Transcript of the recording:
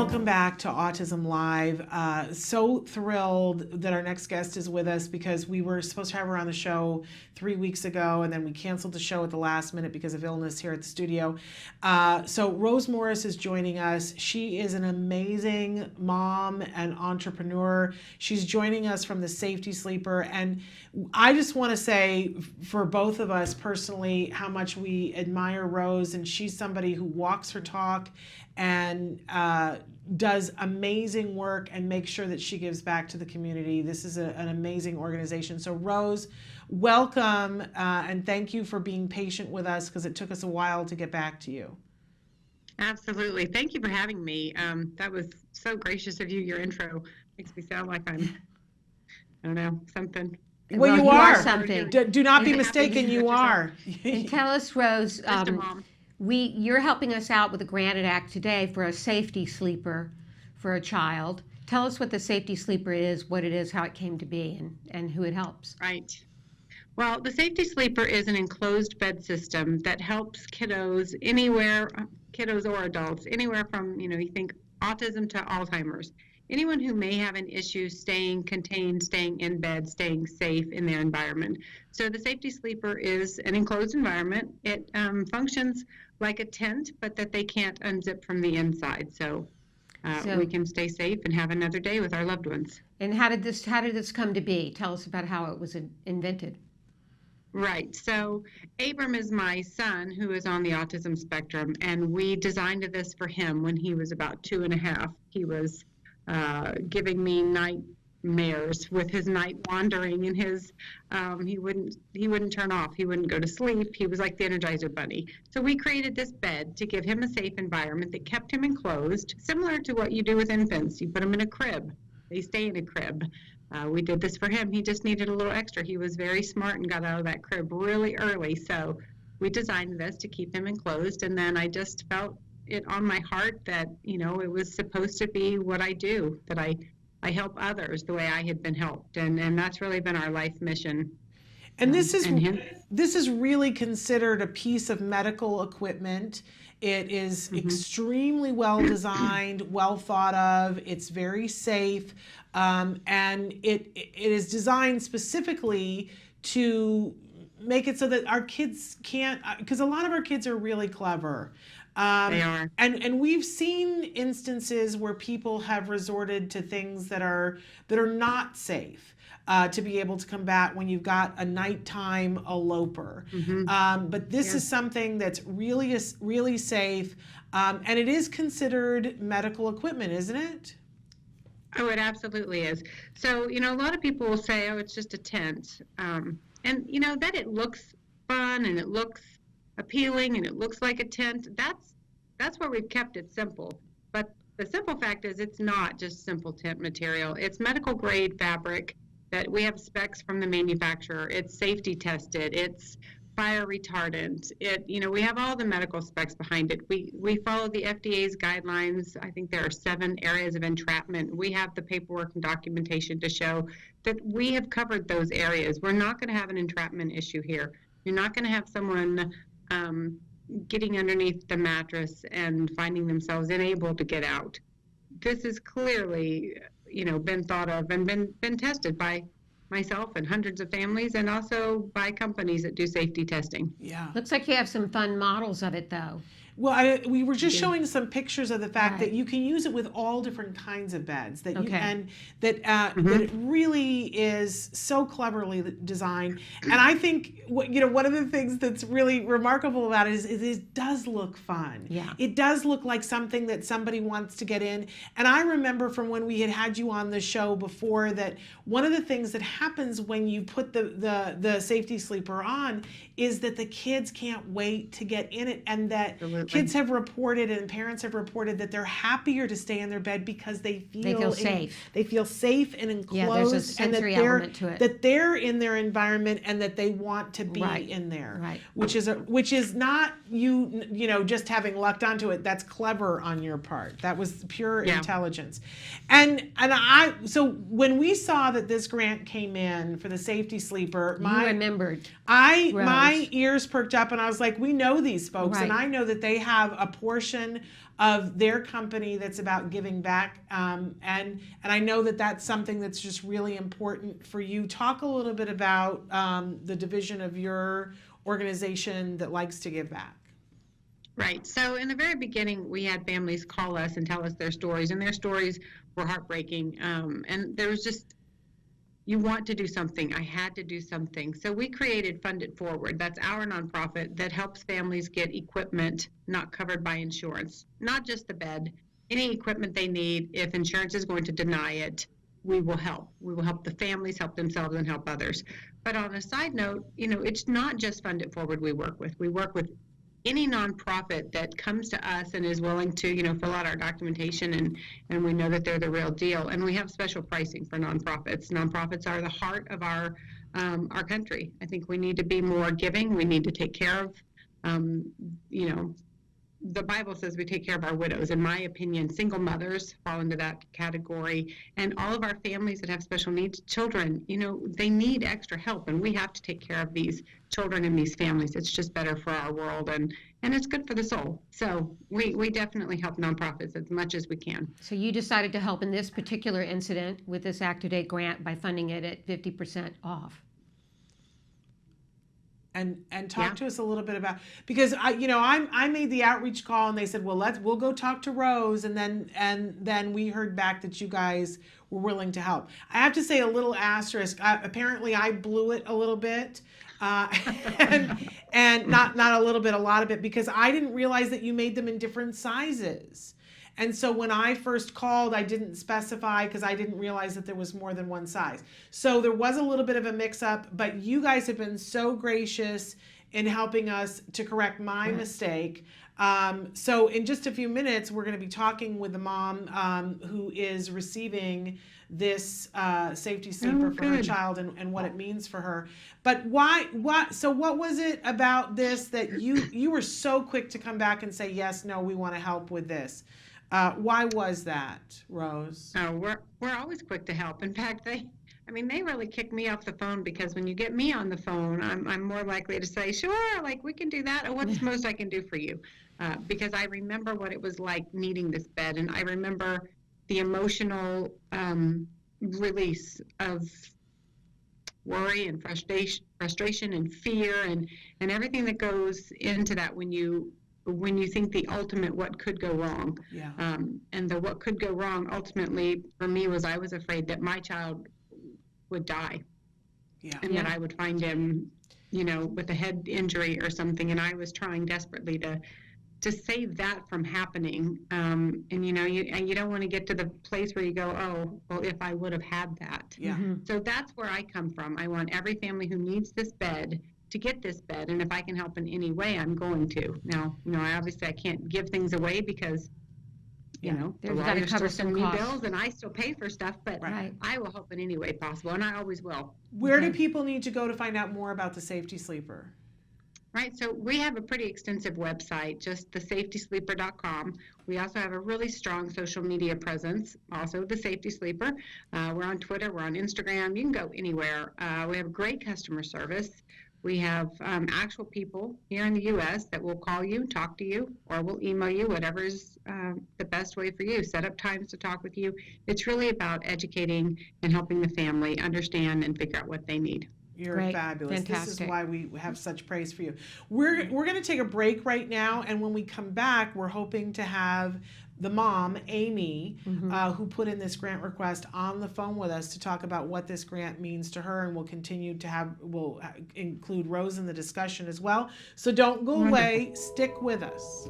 Welcome back to Autism Live. So thrilled that our next guest is with us because we were supposed to have her on the show 3 weeks ago and then we canceled the show at the last minute because of illness here at the studio. So Rose Morris is joining us. She is an amazing mom and entrepreneur. She's joining us from the Safety Sleeper. And I just want to say for both of us personally how much we admire Rose, and she's somebody who walks her talk and does amazing work and makes sure that she gives back to the community. This is an amazing organization. So Rose, welcome, and thank you for being patient with us because it took us a while to get back to you. Absolutely. Thank you for having me. That was so gracious of you. Your intro makes me sound like I don't know, something. Well, you are something. Do not be mistaken, you are. And tell us, Rose, Just a mom. you're helping us out with a granted act today for a safety sleeper for a child. Tell us what the safety sleeper is, what it is, how it came to be, and who it helps. Right. Well, the Safety Sleeper is an enclosed bed system that helps kiddos anywhere, kiddos or adults, anywhere from, you think autism to Alzheimer's. Anyone who may have an issue staying contained, staying in bed, staying safe in their environment. So the Safety Sleeper is an enclosed environment. It functions like a tent, but that they can't unzip from the inside. So we can stay safe and have another day with our loved ones. And how did this come to be? Tell us about how it was invented. Right. So Abram is my son who is on the autism spectrum, and we designed this for him when he was about 2.5. He was giving me nightmares with his night wandering and his he wouldn't turn off. He wouldn't go to sleep. He was like the Energizer Bunny. So we created this bed to give him a safe environment that kept him enclosed, similar to what you do with infants. You put them in a crib. They stay in a crib. We did this for him. He just needed a little extra. He was very smart and got out of that crib really early. So we designed this to keep him enclosed. And then I just felt it on my heart that, it was supposed to be what I do, that I help others the way I had been helped. And that's really been our life mission. And this is really considered a piece of medical equipment. It is extremely well designed, well thought of. It's very safe, and it is designed specifically to make it so that our kids can't, because a lot of our kids are really clever. They are. And we've seen instances where people have resorted to things that are not safe. To be able to combat when you've got a nighttime eloper. But this is something that's really safe, and it is considered medical equipment, isn't it? Oh, it absolutely is. So, a lot of people will say, oh, it's just a tent. And, that it looks fun and it looks appealing and it looks like a tent. That's where we've kept it simple. But the simple fact is it's not just simple tent material. It's medical grade fabric that we have specs from the manufacturer. It's safety tested. It's fire retardant. We have all the medical specs behind it. We follow the FDA's guidelines. I think there are 7 areas of entrapment. We have the paperwork and documentation to show that we have covered those areas. We're not going to have an entrapment issue here. You're not going to have someone getting underneath the mattress and finding themselves unable to get out. This is clearly been thought of and been tested by myself and hundreds of families, and also by companies that do safety testing. Yeah. Looks like you have some fun models of it, though. Well, we were just showing some pictures of the fact that you can use it with all different kinds of beds. That that it really is so cleverly designed. And I think one of the things that's really remarkable about it is it does look fun. Yeah. It does look like something that somebody wants to get in. And I remember from when we had you on the show before that one of the things that happens when you put the Safety Sleeper on is that the kids can't wait to get in it, and that kids have reported and parents have reported that they're happier to stay in their bed because they feel safe. They feel safe and enclosed, Yeah, there's a sensory element to it. That they're in their environment and that they want to be in there. Right. Which is not you just having lucked onto it. That's clever on your part. That was pure intelligence. And so when we saw that this grant came in for the Safety Sleeper, you remembered. my ears perked up and I was like, we know these folks, and I know that they they have a portion of their company that's about giving back, and I know that that's something that's just really important for you. Talk a little bit about the division of your organization that likes to give back. Right. So in the very beginning, we had families call us and tell us their stories, and their stories were heartbreaking. And there was just, you want to do something. I had to do something. So we created Fund It Forward. That's our nonprofit that helps families get equipment not covered by insurance, not just the bed, any equipment they need. If insurance is going to deny it, we will help. We will help the families help themselves and help others. But on a side note, it's not just Fund It Forward we work with. We work with any nonprofit that comes to us and is willing to, fill out our documentation, and we know that they're the real deal. And we have special pricing for nonprofits. Nonprofits are the heart of our country. I think we need to be more giving. We need to take care of, the Bible says we take care of our widows. In my opinion, single mothers fall into that category, and all of our families that have special needs children, they need extra help, and we have to take care of these children and these families. It's just better for our world, and it's good for the soul. So we definitely help nonprofits as much as we can. So you decided to help in this particular incident with this Act Today grant by funding it at 50% off. And talk to us a little bit about, because I made the outreach call and they said, well, we'll go talk to Rose, and then we heard back that you guys were willing to help. I have to say a little asterisk. Apparently I blew it a little bit, and not a little bit, a lot of it, because I didn't realize that you made them in different sizes. And so when I first called, I didn't specify because I didn't realize that there was more than one size. So there was a little bit of a mix-up, but you guys have been so gracious in helping us to correct my mistake. So in just a few minutes, we're going to be talking with the mom who is receiving this safety sleeper for her child and what it means for her. But so what was it about this that you were so quick to come back and say, yes, no, we want to help with this? Why was that, Rose? Oh, we're always quick to help. In fact, they really kick me off the phone, because when you get me on the phone, I'm more likely to say, sure, like we can do that. Or what's the most I can do for you? Because I remember what it was like needing this bed, and I remember the emotional release of worry and frustration and fear and everything that goes into that when you think the ultimate what could go wrong. Yeah. And the what could go wrong ultimately for me was I was afraid that my child would die. Yeah. And that I would find him, with a head injury or something. And I was trying desperately to save that from happening. And you don't want to get to the place where you go, oh, well, if I would have had that. Yeah. Mm-hmm. So that's where I come from. I want every family who needs this bed to get this bed, and if I can help in any way, I'm going to. Now, I can't give things away because, the There's got to lawyers cover still send some me costs. bills, and I still pay for stuff, but Right. I will help in any way possible, and I always will. Where do people need to go to find out more about the safety sleeper? Right, so we have a pretty extensive website, just thesafetysleeper.com. We also have a really strong social media presence, also The Safety Sleeper. We're on Twitter, we're on Instagram, you can go anywhere. We have great customer service. We have actual people here in the U.S. that will call you, talk to you, or will email you, whatever is the best way for you. Set up times to talk with you. It's really about educating and helping the family understand and figure out what they need. You're Great. fabulous. Fantastic. This is why we have such praise for you. We're going to take a break right now, and when we come back, we're hoping to have the mom, Amy, who put in this grant request, on the phone with us to talk about what this grant means to her, and we'll include Rose in the discussion as well. So don't go away. Stick with us.